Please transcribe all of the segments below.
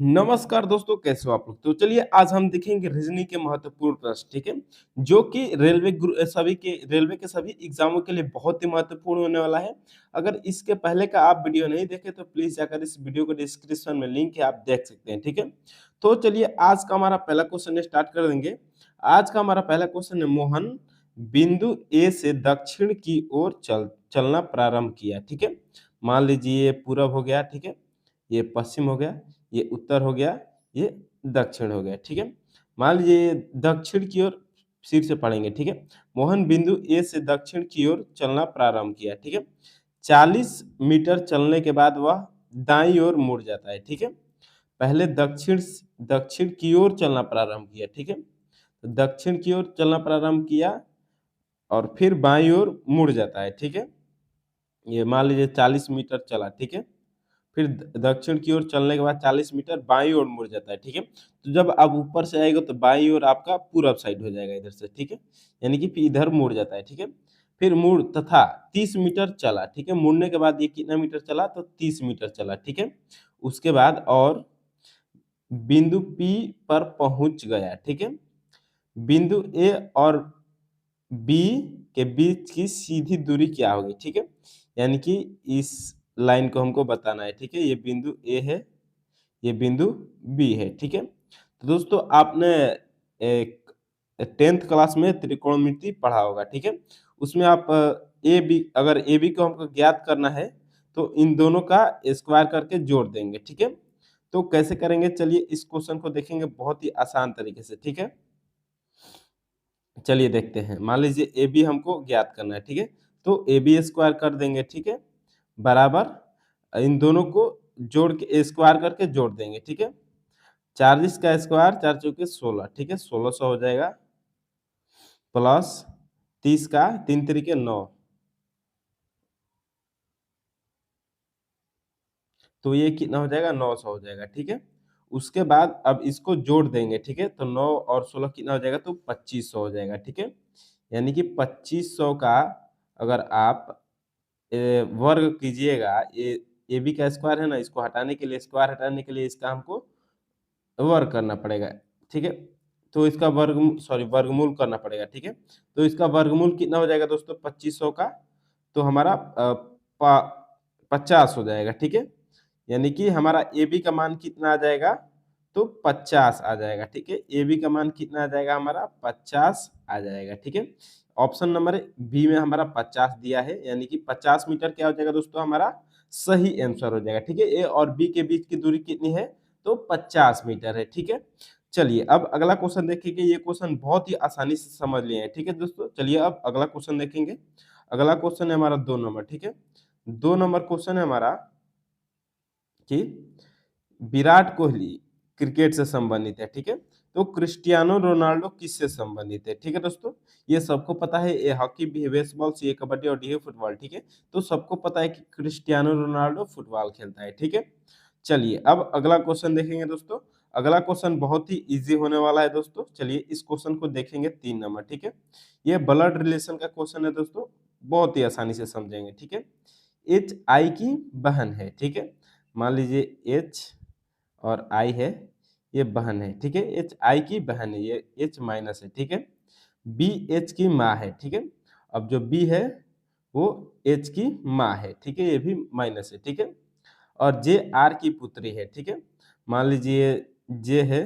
नमस्कार दोस्तों, कैसे हो आप लोग। तो चलिए आज हम देखेंगे रीजनिंग के महत्वपूर्ण प्रश्न, ठीक है, जो कि रेलवे के सभी एग्जामों के लिए बहुत ही महत्वपूर्ण होने वाला है। अगर इसके पहले का आप वीडियो नहीं देखे तो प्लीज जाकर इस वीडियो को डिस्क्रिप्शन में लिंक है, आप देख सकते हैं, ठीक है। तो चलिए आज का हमारा पहला क्वेश्चन स्टार्ट कर देंगे। आज का हमारा पहला क्वेश्चन है, मोहन बिंदु ए से दक्षिण की ओर चलना प्रारंभ किया, ठीक है। मान लीजिए ये पूरब हो गया, ठीक है, ये पश्चिम हो गया, ये उत्तर हो गया, ये दक्षिण हो गया, ठीक है। मान लीजिए ये दक्षिण की ओर फिर से पढ़ेंगे, ठीक है। मोहन बिंदु ए से दक्षिण की ओर चलना प्रारंभ किया, ठीक है। 40 मीटर चलने के बाद वह दाईं ओर मुड़ जाता है, ठीक है। पहले दक्षिण की ओर चलना प्रारंभ किया, ठीक है। तो दक्षिण की ओर चलना प्रारंभ किया और फिर बाईं ओर मुड़ जाता है, ठीक है। ये मान लीजिए 40 मीटर चला, ठीक है। फिर दक्षिण की ओर चलने के बाद 40 मीटर बाईं ओर मुड़ जाता है, ठीक है। तो जब आप ऊपर से आएगा तो बाईं ओर आपका पूरब साइड हो जाएगा इधर से, ठीक है। यानी कि फिर इधर मुड़ जाता है, ठीक है। फिर मुड़ तथा 30 मीटर चला, ठीक है। मुड़ने के बाद ये कितना मीटर चला, तो 30 मीटर चला, ठीक है। उसके बाद और बिंदु P पर पहुंच गया, ठीक है। बिंदु A और B के बीच की सीधी दूरी क्या होगी, ठीक है। यानी कि इस लाइन को हमको बताना है, ठीक है। ये बिंदु A है, ये बिंदु B है, ठीक है। तो दोस्तों आपने एक 10th क्लास में त्रिकोणमिति पढ़ा होगा, ठीक है। उसमें आप ए बी, अगर ए बी को हमको ज्ञात करना है तो इन दोनों का स्क्वायर करके जोड़ देंगे, ठीक है। तो कैसे करेंगे, चलिए इस क्वेश्चन को देखेंगे बहुत ही आसान तरीके से, ठीक है। चलिए देखते हैं। मान लीजिए ए बी हमको ज्ञात करना है, ठीक है। तो ए बी स्क्वायर कर देंगे, ठीक है, बराबर इन दोनों को जोड़ के स्क्वायर करके जोड़ देंगे, ठीक है। 40 का स्क्वायर 4 चौके 16, ठीक है, 1600 हो जाएगा, प्लस 30 का 3 तरीके 9, तो ये कितना हो जाएगा, 900 हो जाएगा, ठीक है। उसके बाद अब इसको जोड़ देंगे, ठीक है। तो 9 और 16 कितना हो जाएगा, तो 2500 हो जाएगा, ठीक है। यानी कि 2500 का अगर आप वर्ग कीजिएगा, ए बी का स्क्वायर है ना, इसको हटाने के लिए, स्क्वायर हटाने के लिए इसका हमको वर्ग करना पड़ेगा, ठीक है। तो इसका वर्गमूल करना पड़ेगा, ठीक है। तो इसका वर्गमूल कितना हो जाएगा दोस्तों, 2500 का, तो हमारा 50 हो जाएगा, ठीक है। यानी कि हमारा ए बी का मान कितना आ जाएगा, तो 50 आ जाएगा, ठीक है। ए बी का मान कितना आ जाएगा, हमारा 50 आ जाएगा, ठीक है। ऑप्शन नंबर बी में हमारा 50 दिया है, यानी कि 50 मीटर क्या हो जाएगा दोस्तों, हमारा सही आंसर हो जाएगा, ठीक है। ए और बी के बीच की दूरी कितनी है, तो 50 मीटर है, ठीक है। चलिए अब अगला क्वेश्चन देखेंगे। ये क्वेश्चन बहुत ही आसानी से समझ लिए हैं, ठीक है दोस्तों। चलिए अब अगला क्वेश्चन देखेंगे। अगला क्वेश्चन है हमारा 2 नंबर, ठीक है। 2 नंबर क्वेश्चन है हमारा कि विराट कोहली क्रिकेट से संबंधित है, ठीक है। तो क्रिस्टियानो रोनाल्डो किससे संबंधित है, ठीक है दोस्तों। ये सबको पता है, ये हॉकी भी है, बेसबॉल, सी कबड्डी और डी है फुटबॉल, ठीक है। तो सबको पता है कि क्रिस्टियानो रोनाल्डो फुटबॉल खेलता है, ठीक है। चलिए अब अगला क्वेश्चन देखेंगे दोस्तों। अगला क्वेश्चन बहुत ही इजी होने वाला है दोस्तों। चलिए इस क्वेश्चन को देखेंगे 3 नंबर, ठीक है। ये ब्लड रिलेशन का क्वेश्चन है दोस्तों, बहुत ही आसानी से समझेंगे, ठीक है। एच आई की बहन है, ठीक है। मान लीजिए एच और आई है, ये बहन है, ठीक है। एच आई की बहन है, ये एच माइनस है, ठीक है। बी एच की माँ है, ठीक है। अब जो बी है वो एच की माँ है, ठीक है, ये भी माइनस है, ठीक है। और जे आर की पुत्री है, ठीक है। मान लीजिए जे है,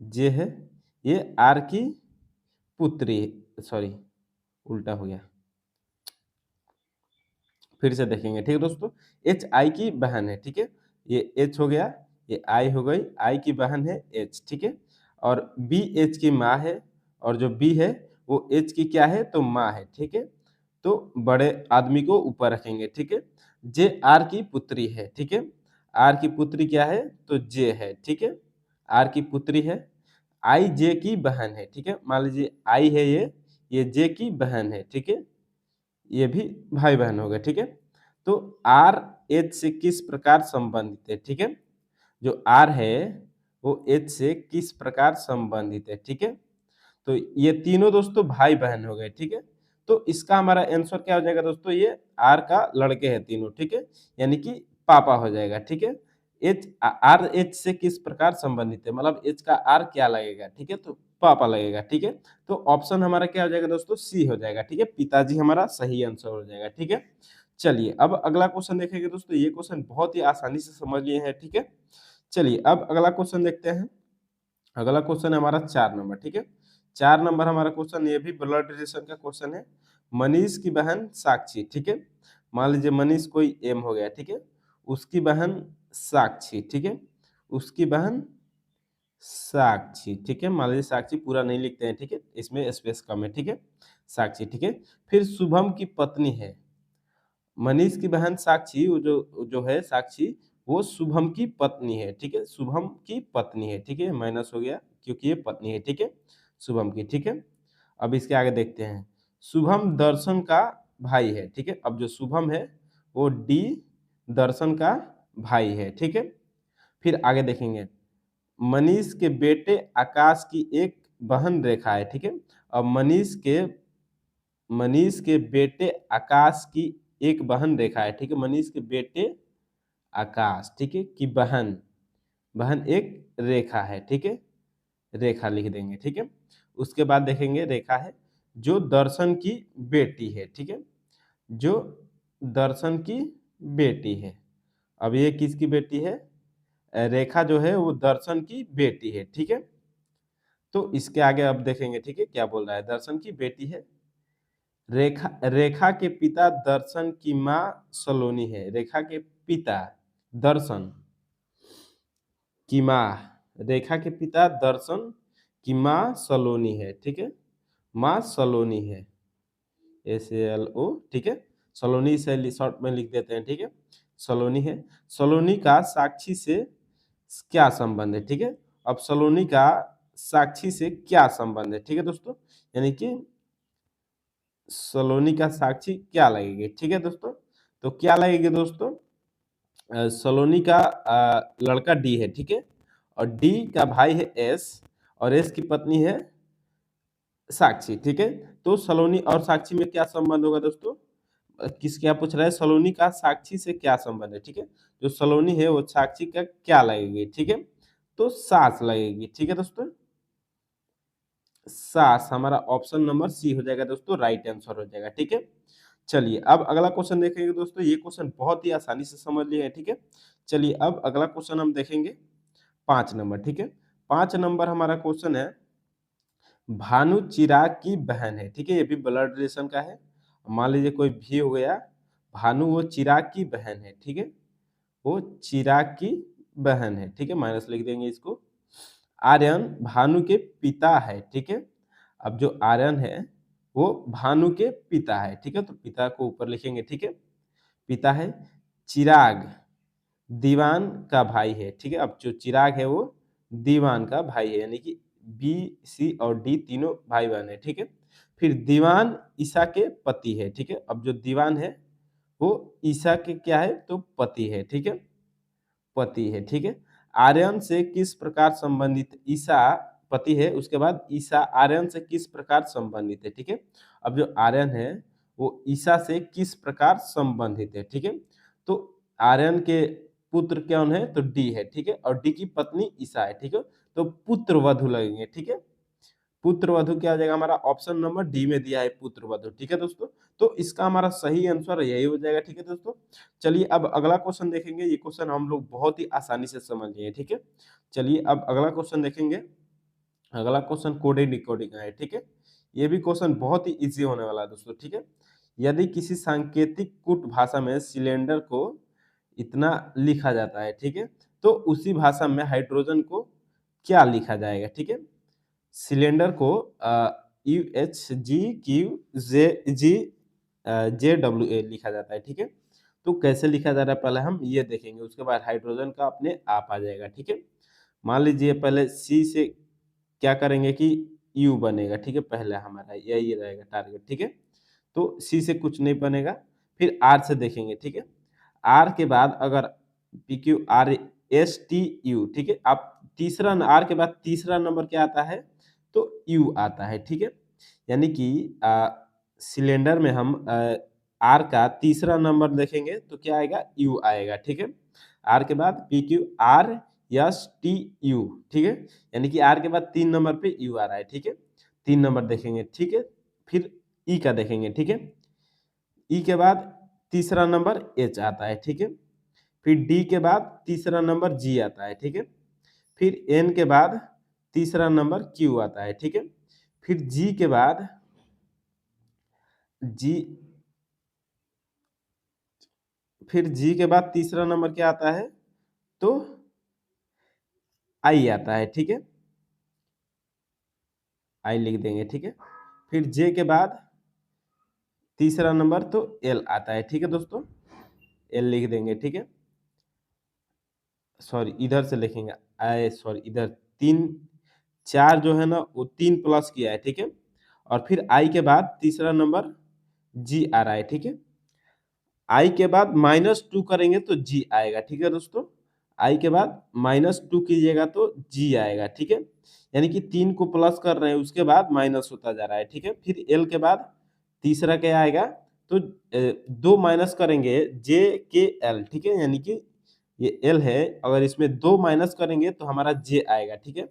जे है, ये आर की पुत्री, सॉरी उल्टा हो गया, फिर से देखेंगे, ठीक है दोस्तों। एच आई की बहन है, ठीक है। ये एच हो गया, ये आई हो गई, आई की बहन है एच, ठीक है। और बी एच की माँ है, और जो बी है वो एच की क्या है, तो माँ है, ठीक है। तो बड़े आदमी को ऊपर रखेंगे, ठीक है। जे आर की पुत्री है, ठीक है। आर की पुत्री क्या है, तो जे है, ठीक है। आर की पुत्री है। आई जे की बहन है, ठीक है। मान लीजिए आई है ये जे की बहन है, ठीक है। ये भी भाई बहन हो गए, ठीक है। तो आर एच से किस प्रकार संबंधित है, ठीक है। जो आर है वो एच से किस प्रकार संबंधित है, ठीक है। तो ये तीनों दोस्तों भाई बहन हो गए, ठीक है। तो इसका हमारा आंसर क्या हो जाएगा दोस्तों, ये आर का लड़के हैं तीनों, ठीक है। यानी कि पापा हो जाएगा, ठीक है। एच आर एच से किस प्रकार संबंधित है, मतलब एच का आर क्या लगेगा, ठीक है, तो पापा लगेगा, ठीक है। तो ऑप्शन हमारा क्या हो जाएगा दोस्तों, सी हो जाएगा, ठीक है, पिताजी हमारा सही आंसर हो जाएगा, ठीक है। चलिए अब अगला क्वेश्चन देखेंगे दोस्तों, ये क्वेश्चन बहुत ही आसानी से समझ लिए हैं, ठीक है। चलिए अब अगला क्वेश्चन देखते हैं। अगला क्वेश्चन है हमारा 4 नंबर, ठीक है। 4 नंबर हमारा क्वेश्चन, ये भी ब्लड रिलेशन का क्वेश्चन है। मनीष की बहन साक्षी, ठीक है। मान लीजिए मनीष कोई एम हो गया, ठीक है। उसकी बहन साक्षी, ठीक है। उसकी बहन साक्षी, ठीक है। मान लीजिए साक्षी पूरा नहीं लिखते हैं, ठीक है, इसमें स्पेस कम है, ठीक है। साक्षी, ठीक है। फिर शुभम की पत्नी है। मनीष की बहन साक्षी, वो जो है साक्षी, वो शुभम की पत्नी है, ठीक है। शुभम की पत्नी है, ठीक है, माइनस हो गया क्योंकि ये पत्नी है, ठीक है, शुभम की, ठीक है। अब इसके आगे देखते हैं। शुभम दर्शन का भाई है, ठीक है। अब जो शुभम है वो डी दर्शन का भाई है, ठीक है। फिर आगे देखेंगे। मनीष के बेटे आकाश की एक बहन रेखा है, ठीक है। अब मनीष के बेटे आकाश की एक बहन रेखा है, ठीक है। मनीष के बेटे आकाश, ठीक है, की बहन बहन एक रेखा है, ठीक है। रेखा लिख देंगे, ठीक है। उसके बाद देखेंगे रेखा है जो दर्शन की बेटी है, ठीक है। जो दर्शन की बेटी है। अब ये किसकी बेटी है, रेखा जो है वो दर्शन की बेटी है, ठीक है। तो इसके आगे अब देखेंगे, ठीक है, क्या बोल रहा है, दर्शन की बेटी है। रेखा रेखा के पिता दर्शन की माँ सलोनी है। रेखा के पिता दर्शन की माँ, रेखा के पिता दर्शन की माँ सलोनी है, ठीक है। माँ सलोनी है, SALO, ठीक है। सलोनी से शॉर्ट में लिख देते हैं, ठीक है। सलोनी है। सलोनी का साक्षी से क्या संबंध है, ठीक है। अब सलोनी का साक्षी से क्या संबंध है, ठीक है दोस्तों, यानी कि सलोनी का साक्षी क्या लगेगी, ठीक है दोस्तों। तो क्या लगेगी दोस्तों, सलोनी का लड़का डी है, ठीक है। और डी का भाई है एस, और एस की पत्नी है साक्षी, ठीक है। तो सलोनी और साक्षी में क्या संबंध होगा दोस्तों, किस क्या पूछ रहा है, सलोनी का साक्षी से क्या संबंध है, ठीक है। जो सलोनी है वो साक्षी का क्या लगेगी, ठीक है, तो सास लगेगी, ठीक है दोस्तों। सास हमारा ऑप्शन नंबर सी हो जाएगा दोस्तों, राइट आंसर हो जाएगा, ठीक है। चलिए अब अगला क्वेश्चन देखेंगे दोस्तों, ये क्वेश्चन बहुत ही आसानी से समझ लिए हैं, ठीक है। चलिए अब अगला क्वेश्चन हम देखेंगे 5 नंबर, ठीक है। 5 नंबर हमारा क्वेश्चन है, भानु चिराग की बहन है, ठीक है। ये भी ब्लड रिलेशन का है। मान लीजिए कोई भी हो गया, भानु वो चिराग की बहन है, ठीक है। वो चिराग की बहन है, ठीक है, माइनस लिख देंगे इसको। आर्यन भानु के पिता है, ठीक है। अब जो आर्यन है वो भानु के पिता है, ठीक है, तो पिता को ऊपर लिखेंगे, ठीक है, पिता है। चिराग दीवान का भाई है, ठीक है। अब जो चिराग है वो दीवान का भाई है, यानी कि बी सी और डी तीनों भाई बहन है, ठीक है। फिर दीवान ईसा के पति है, ठीक है। अब जो दीवान है वो ईसा के क्या है, तो पति है, ठीक है, पति है, ठीक है। आर्यन से किस प्रकार संबंधित, ईसा पति है, उसके बाद ईसा आर्यन से किस प्रकार संबंधित है, ठीक है। अब जो आर्यन है वो ईसा से किस प्रकार संबंधित है, ठीक है। तो आर्यन के पुत्र कौन है, तो डी है, ठीक है, और डी की पत्नी ईसा है, ठीक है। तो पुत्र वधु लगेंगे, ठीक है। पुत्र वधु क्या हो जाएगा, हमारा ऑप्शन नंबर डी में दिया है पुत्र वधु, ठीक है दोस्तों। तो इसका हमारा सही आंसर यही हो जाएगा, ठीक है दोस्तों। चलिए अब अगला क्वेश्चन देखेंगे, ये क्वेश्चन हम लोग बहुत ही आसानी से समझ लिए, ठीक है। चलिए अब अगला क्वेश्चन देखेंगे। अगला क्वेश्चन कोडिंग डिकोडिंग का है, ठीक है। ये भी क्वेश्चन बहुत ही इजी होने वाला है दोस्तों, ठीक है। यदि किसी सांकेतिक कूट भाषा में सिलेंडर को इतना लिखा जाता है, ठीक है, तो उसी भाषा में हाइड्रोजन को क्या लिखा जाएगा, ठीक है। सिलेंडर को UHGQJWA लिखा जाता है, ठीक है। तो कैसे लिखा जा रहा है पहले हम ये देखेंगे, उसके बाद हाइड्रोजन का अपने आप आ जाएगा, ठीक है। मान लीजिए पहले सी से क्या करेंगे कि यू बनेगा, ठीक है, पहले हमारा यही रहेगा टारगेट, ठीक है। तो सी से कुछ नहीं बनेगा। फिर आर से देखेंगे, ठीक है। आर के बाद अगर PQRSTU, ठीक है। आप तीसरा आर के बाद तीसरा नंबर क्या आता है, तो यू आता है, ठीक है। यानी कि सिलेंडर में हम आर का तीसरा नंबर देखेंगे तो क्या आएगा, यू आएगा, ठीक है। आर के बाद P Q R S T U, ठीक है, यानी कि आर के बाद 3 नंबर पे यू आ रहा है, ठीक है, 3 नंबर देखेंगे, ठीक है। फिर ई का देखेंगे, ठीक है, ई के बाद तीसरा नंबर एच आता है, ठीक है। फिर डी के बाद तीसरा नंबर जी आता है, ठीक है। फिर एन के बाद तीसरा नंबर क्यू आता है, ठीक है। फिर जी के बाद जी फिर जी के बाद तीसरा नंबर क्या आता है, तो आई आता है, ठीक है, आई लिख देंगे, ठीक है। फिर जे के बाद तीसरा नंबर तो एल आता है, ठीक है दोस्तों, एल लिख देंगे, ठीक है। सॉरी इधर से लिखेंगे, आई सॉरी इधर तीन, चार जो है ना वो 3 प्लस किया है, ठीक है। और फिर आई के बाद तीसरा नंबर जी आ रहा है, ठीक है। आई के बाद -2 करेंगे तो जी आएगा, ठीक है दोस्तों। आई के बाद -2 कीजिएगा तो जी आएगा, ठीक है। यानी कि 3 को प्लस कर रहे हैं उसके बाद माइनस होता जा रहा है, ठीक है। फिर एल के बाद तीसरा क्या आएगा, तो 2 माइनस करेंगे जे के एल, ठीक है, यानी कि ये एल है, अगर इसमें 2 माइनस करेंगे तो हमारा जे आएगा, ठीक है।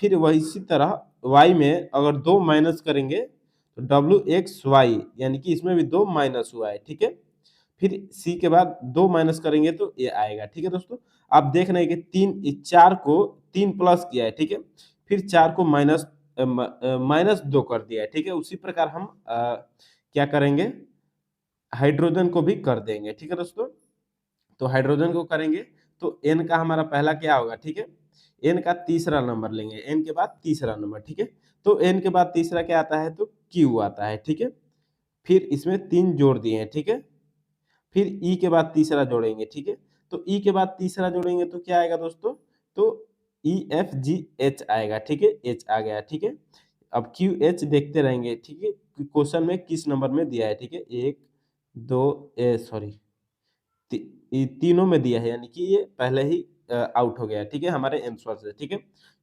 फिर वही इसी तरह वाई में अगर 2 माइनस करेंगे तो डब्ल्यू एक्स वाई, यानी कि इसमें भी 2 माइनस हुआ है, ठीक है। फिर सी के बाद 2 माइनस करेंगे तो ए आएगा, ठीक है दोस्तों। आप देख रहे हैं कि 4 को 3 प्लस किया है, ठीक है। फिर 4 को -2 कर दिया है, ठीक है। उसी प्रकार हम क्या करेंगे, हाइड्रोजन को भी कर देंगे, ठीक है दोस्तों। तो हाइड्रोजन को करेंगे तो एन का हमारा पहला क्या होगा, ठीक है, एन का तीसरा नंबर लेंगे, एन के बाद तीसरा नंबर, ठीक है। तो एन के बाद तीसरा क्या आता है, तो क्यू आता है, ठीक है। फिर इसमें 3 जोड़ दिए हैं, ठीक है। फिर ई के बाद तीसरा जोड़ेंगे, ठीक है। तो ई के बाद तीसरा जोड़ेंगे तो क्या आएगा दोस्तों, तो ई एफ जी एच आएगा, ठीक है, एच आ गया, ठीक है। अब क्यू एच देखते रहेंगे, ठीक है, क्वेश्चन में किस नंबर में दिया है, ठीक है, एक दो सॉरी तीनों में दिया है, यानी कि ये पहले ही आउट हो गया, ठीक है, हमारे आंसर से, ठीक है।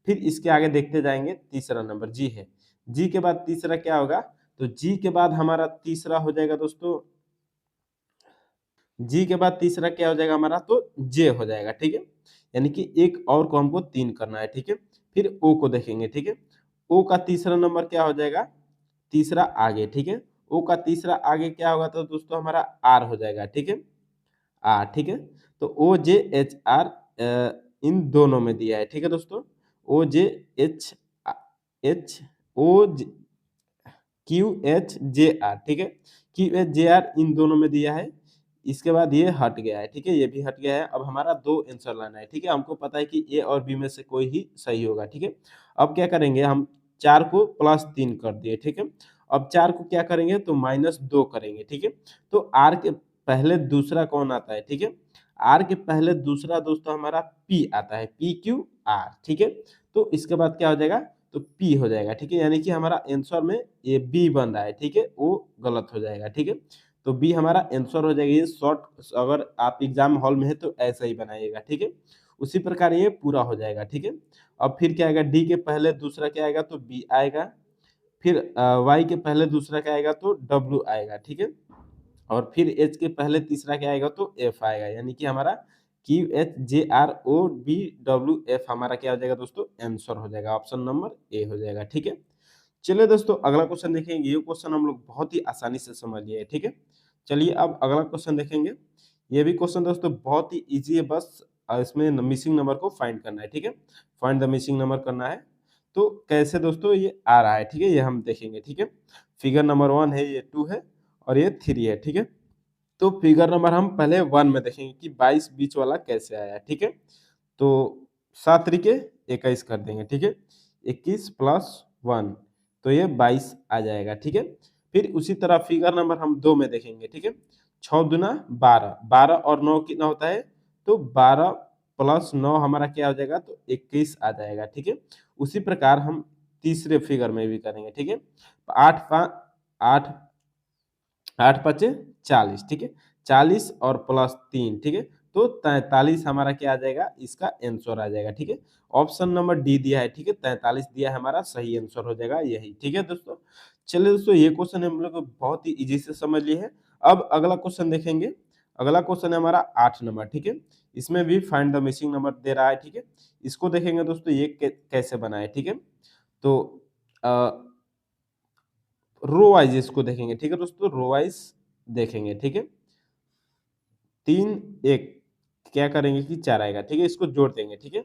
फिर इसके आगे देखते जाएंगे, तीसरा नंबर जी है, जी के बाद तीसरा क्या होगा, तो जी के बाद हमारा तीसरा हो जाएगा दोस्तों, जी के बाद तीसरा क्या हो जाएगा हमारा, तो जे हो जाएगा, ठीक है। यानी कि एक और को हमको 3 करना है, ठीक है। फिर ओ को देखेंगे, ठीक है, ओ का तीसरा नंबर क्या हो जाएगा, तीसरा आगे, ठीक है। ओ का तीसरा आगे क्या होगा, तो दोस्तों हमारा आर हो जाएगा, ठीक है, आर, ठीक है। तो ओ जे एच आर इन दोनों में दिया है, ठीक है दोस्तों, O J H H O Q H J R, ठीक है, क्यू एच जे आर इन दोनों में दिया है। इसके बाद ये हट गया है, ठीक है, ये भी हट गया है। अब हमारा 2 आंसर लाना है, ठीक है, हमको पता है कि ए और बी में से कोई ही सही होगा, ठीक है। अब क्या करेंगे, हम 4 को +3 कर दिए, ठीक है। अब 4 को क्या करेंगे, तो -2 करेंगे, ठीक है। तो आर के पहले दूसरा कौन आता है, ठीक है, आर के पहले दूसरा दोस्तों हमारा पी आता है, पी क्यू आर, ठीक है। तो इसके बाद क्या हो जाएगा, तो पी हो जाएगा, ठीक है, यानी कि हमारा आंसर में ये बी बन रहा है, ठीक है, वो गलत हो जाएगा, ठीक है। तो बी हमारा आंसर हो जाएगा। ये शॉर्ट अगर आप एग्जाम हॉल में है तो ऐसा ही बनाइएगा, ठीक है। उसी प्रकार ये पूरा हो जाएगा, ठीक है। अब फिर क्या आएगा, डी के पहले दूसरा क्या आएगा, तो बी आएगा। फिर वाई के पहले दूसरा क्या आएगा, तो डब्ल्यू आएगा, ठीक है। और फिर एच के पहले तीसरा क्या आएगा, तो एफ आएगा, यानी कि हमारा Q H J R O B W F हमारा क्या हो जाएगा दोस्तों, आंसर हो जाएगा, ऑप्शन नंबर ए हो जाएगा, ठीक है। चलिए दोस्तों अगला क्वेश्चन देखेंगे। ये क्वेश्चन हम लोग बहुत ही आसानी से समझ लिए, ठीक है। चलिए अब अगला क्वेश्चन देखेंगे। ये भी क्वेश्चन दोस्तों बहुत ही इजी है, बस इसमें मिसिंग नंबर को फाइंड करना है, ठीक है, फाइंड द मिसिंग नंबर करना है। तो कैसे दोस्तों ये आ रहा है, ठीक है, ये हम देखेंगे, ठीक है। फिगर नंबर 1 है, ये 2 है और ये 3 है, ठीक है। तो फिगर नंबर हम पहले 1 में देखेंगे कि 22 बीच वाला कैसे आया, ठीक है। तो 7 त्रिके 21 कर देंगे, ठीक है, 21 + 1 तो ये 22 आ जाएगा, ठीक है। फिर उसी तरह फिगर नंबर हम 2 में देखेंगे, ठीक है, 6 दूना 12, 12 और 9 कितना होता है, तो 12 + 9 हमारा क्या हो जाएगा, तो 21 आ जाएगा, ठीक है। उसी प्रकार हम तीसरे फिगर में भी करेंगे, ठीक है। 8 8 पचे 40, ठीक है, 40 और +3, ठीक है, तो 43 हमारा क्या आ जाएगा, इसका आंसर आ जाएगा, ठीक है। ऑप्शन नंबर डी दिया है, ठीक है, 43 दिया है, हमारा सही आंसर हो जाएगा यही, ठीक है दोस्तों। चलिए दोस्तों ये क्वेश्चन हम लोग बहुत ही इजी से समझ लिए हैं। अब अगला क्वेश्चन देखेंगे। अगला क्वेश्चन है हमारा 8 नंबर, ठीक है। इसमें भी फाइंड द मिसिंग नंबर दे रहा है, ठीक है। इसको देखेंगे दोस्तों ये कैसे बना है, ठीक है। तो रो वाइज इसको देखेंगे, ठीक है दोस्तों, रो वाइज देखेंगे, ठीक है। 3 1 क्या करेंगे कि 4 आएगा, ठीक है। इसको जोड़ देंगे, ठीक है।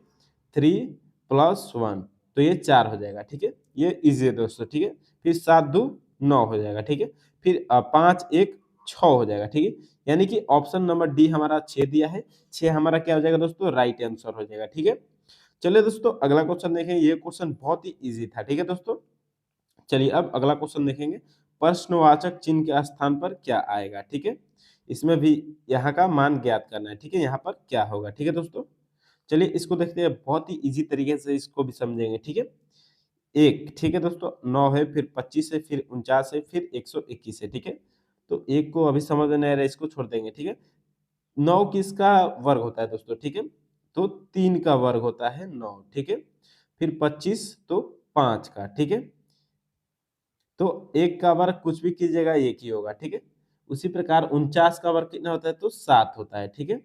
3 + 1 तो ये 4 हो जाएगा, ठीक है। ये इजी है दोस्तों, ठीक है। फिर 7 2 9 हो जाएगा, ठीक है। फिर 5 1 6 हो जाएगा, ठीक है। यानी कि ऑप्शन नंबर डी हमारा 6 दिया है। 6 हमारा क्या हो जाएगा दोस्तों, राइट आंसर हो जाएगा, ठीक है। चलिए दोस्तों अगला क्वेश्चन देखें। ये क्वेश्चन बहुत ही इजी था, ठीक है दोस्तों। चलिए अब अगला क्वेश्चन देखेंगे। प्रश्नवाचक चिन्ह के स्थान पर क्या आएगा, ठीक है। इसमें भी यहाँ का मान ज्ञात करना है, ठीक है। यहाँ पर क्या होगा, ठीक है दोस्तों। चलिए इसको देखते हैं, बहुत ही इजी तरीके से इसको भी समझेंगे, ठीक है। 1 ठीक है दोस्तों, 9 है, फिर 25 है, फिर 49 है, फिर 121 है, ठीक है। तो 1 को अभी समझ में नहीं आ रहा है, इसको छोड़ देंगे, ठीक है। 9 किसका वर्ग होता है दोस्तों, ठीक है। तो 3 का वर्ग होता है 9, ठीक है। फिर 25 तो 5 का, ठीक है। तो 1 का वर्ग कुछ भी कीजिएगा 1 ही होगा, ठीक है। उसी प्रकार 49 का वर्ग कितना होता है, तो 7 होता है, ठीक है।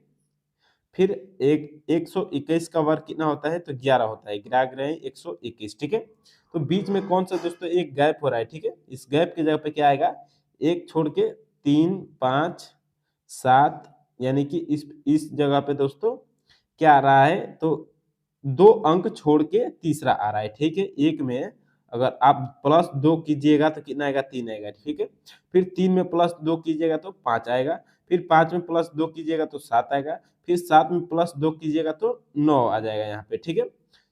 फिर 121 का वर्ग कितना होता है, तो 11 होता है। गिरा रहे हैं 121, ठीक है। तो बीच में कौन सा दोस्तों एक गैप हो रहा है, ठीक है। इस गैप की जगह पे क्या आएगा, 1 छोड़ के 3 5 7, यानी कि इस जगह पे दोस्तों क्या आ रहा है, तो 2 अंक छोड़ के तीसरा आ रहा है, ठीक है। 1 में अगर आप +2 कीजिएगा तो कितना आएगा, 3 आएगा, ठीक है। फिर 3 में +2 कीजिएगा तो 5 आएगा। फिर 5 में +2 कीजिएगा तो 7 आएगा। फिर 7 में +2 कीजिएगा तो 9 आ जाएगा यहाँ पे, ठीक है।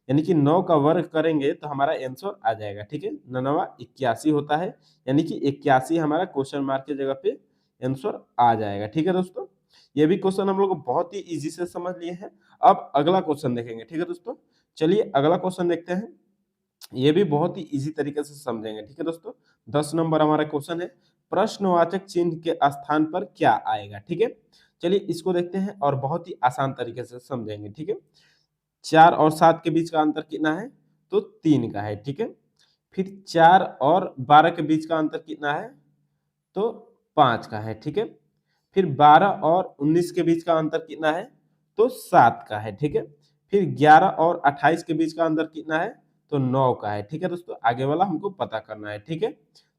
यानी कि 9 का वर्ग करेंगे तो हमारा आंसर आ जाएगा, ठीक है। 9 81 होता है, यानी कि 81 हमारा क्वेश्चन मार्क की जगह पे आंसर आ जाएगा, ठीक है दोस्तों। ये भी क्वेश्चन हम लोग बहुत ही इजी से समझ लिए हैं। अब अगला क्वेश्चन देखेंगे, ठीक है दोस्तों। चलिए अगला क्वेश्चन देखते हैं। ये भी बहुत ही इजी तरीके से समझेंगे, ठीक है दोस्तों। 10 नंबर हमारा क्वेश्चन है। प्रश्नवाचक चिन्ह के स्थान पर क्या आएगा, ठीक है। चलिए इसको देखते हैं और बहुत ही आसान तरीके से समझेंगे, ठीक है। 4 और 7 के बीच का अंतर कितना है, तो 3 का है, ठीक है। फिर 4 और 12 के बीच का अंतर कितना है, तो 5 का है, ठीक है। फिर 12 और 19 के बीच का अंतर कितना है, तो 7 का है, ठीक है। फिर 11 और 28 के बीच का अंतर कितना है, तो 9 का है, ठीक है दोस्तों। आगे वाला हमको पता करना है, ठीक है।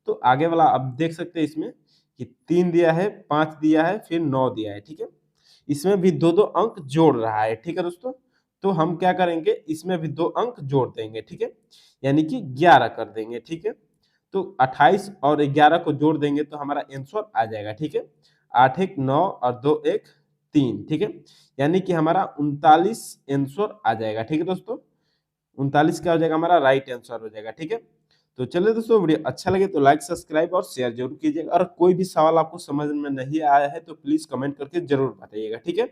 तो आगे वाला अब देख सकते हैं इसमें कि 3 दिया है, 5 दिया है, फिर 9 दिया है, ठीक है। इसमें भी 2-2 अंक जोड़ रहा है, ठीक है दोस्तों। तो हम क्या करेंगे, इसमें भी 2 अंक जोड़ देंगे, ठीक है। यानी कि 11 कर देंगे, ठीक है। तो 28 और 11 को जोड़ देंगे तो हमारा आंसर आ जाएगा, ठीक है। 8 1 9 और 2 1 3, ठीक है। यानी कि हमारा 39 आंसर आ जाएगा, ठीक है दोस्तों। 39 क्या हो जाएगा, हमारा राइट आंसर हो जाएगा, ठीक है। तो चलिए दोस्तों वीडियो अच्छा लगे तो लाइक सब्सक्राइब और शेयर जरूर कीजिएगा। और कोई भी सवाल आपको समझ में नहीं आया है तो प्लीज कमेंट करके जरूर बताइएगा, ठीक है।